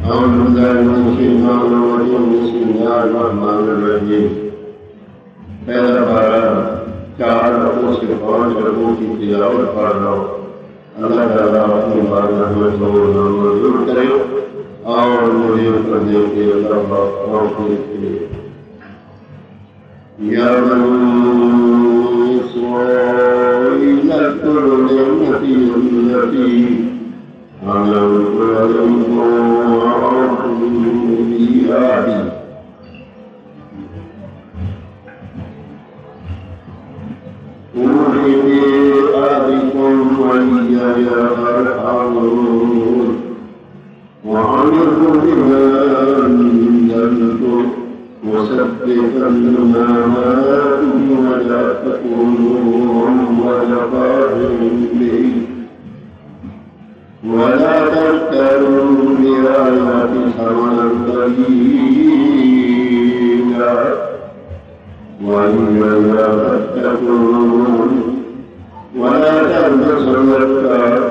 أعوذ بالله من الشيطان الرجيم بسم الله الرحمن الرحيم पहला पारा 4 रकूओं से 5 रकूओं की तिलावत पढ़ रहा हूँ। अल्लाह ताला अपनी बारगाह में मंजूर करे और मुझे करने के अल्लाह तौफीक दे। या बनी इस्राईल अज़्कुरू निअमती अल्लती अनअमतु अलैकुम व औफू बिअहदी। أوحي بأهلكم وإياي فارهبون وأمروا بما أنزلتم مصدقا لما معكم ولا تكونوا أول كافر به ولا تشتروا بآياتي ثمنا قليلا وإياي فاتقون ولا تلبسوا الحق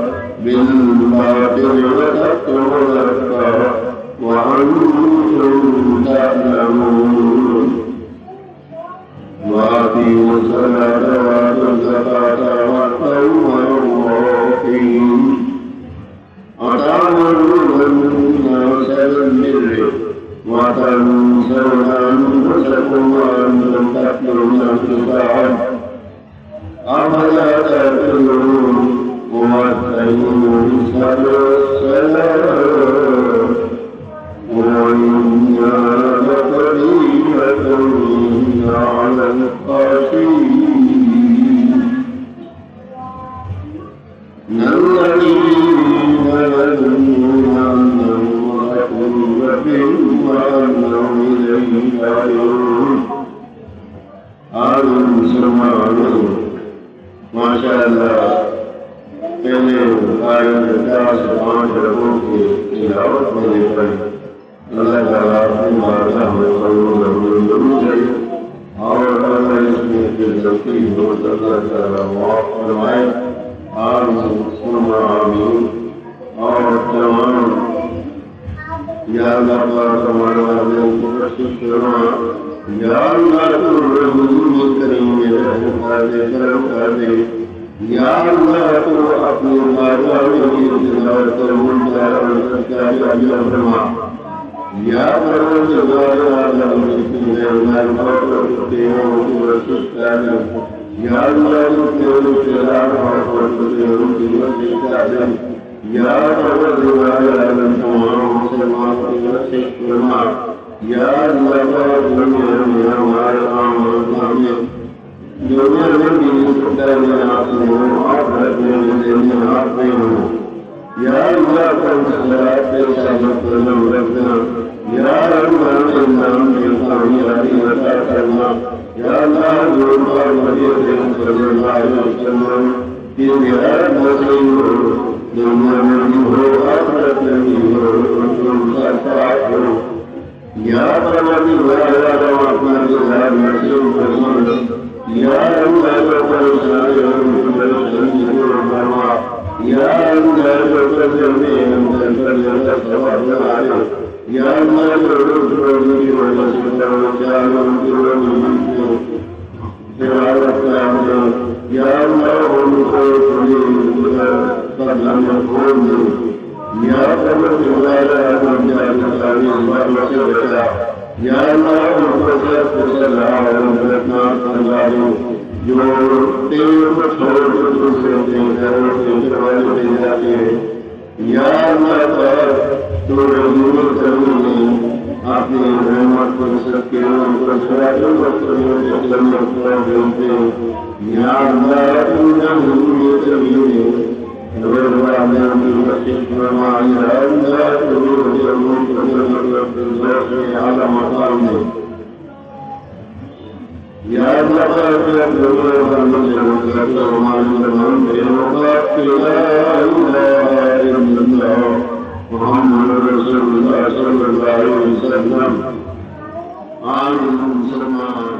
بالباطل وتكتموا الحق وأنتم تعلمون وأقيموا الصلاة وآتوا الزكاة واركعوا مع الراكعين أتأمرون الناس بالبر وتنسون أنفسكم وأنتم تتلون الكتاب أفلا تعقلون واستعينوا بالصلاة وإنها لكبيرة إلا على الخاشعين الذين يظنون أنهم ملاقو ربهم وأنهم إليه راجعون आलम मुसलमानों माशाअल्लाह पहले आयत 5 रकूओं की तिलावत होने पर अल्लाह ताला अपनी बारगाह में मंजूर करे और अल्लाह इसमें जो ज़रूरी हो अल्लाह ताला माफ़ फरमाए। आमीन। और तमाम या अल्लाह हमारे वाले को प्रस्तुत करना या अल्लाह तो रसूल करीम में रहम कर दे या अल्लाह तो अपने बारगाह में इंतजार कर मुंतज़र का अजर फरमा या परवरदिगार आलम जितने अल्लाह को प्रस्तुत कर दे या अल्लाह तो तेरे किरदार और तेरे की कर दे या परवरदिगार आलम तमाम मुसलमानों की रक्षा फरमा या अल्लाह दुनिया में हमारे दुनिया में भी सकता है आपने आखिरत में जिंदगी आप में हो या अल्लाह का सलात पे साबित करना रखना या अल्लाह के नाम में कामयाबी अता करना या अल्लाह जो बार मदीना सल्लल्लाहु अलैहि वसल्लम की जियारत नसीब हो दुनिया में भी हो आखिरत में भी हो उनका साथ हो या परवरदिगार आलम अपना जिहाद नसीब फरमा या अल्लाह का फरमान फरमा या अल्लाह का फरमान या अल्लाह का या या परवरदिगार आलम या अल्लाह जो तेरे को छोड़ कर दूसरे के घरों से चलवाने ले जाते हैं या अल्लाह तो रसूल करीम अपनी रहमत पर सबके ऊपर सरायों पर जन्नत को देते हैं या अल्लाह तू जमीन जमीन नवरवा में मुस्तिक फरमा या अल्लाह तू जमीन को जन्नत से आला मकाम में या अल्लाह का मोहम्मद रसूलुल्लाह सल्लल्लाहु अलैहि वसल्लम आलिम मुसलमान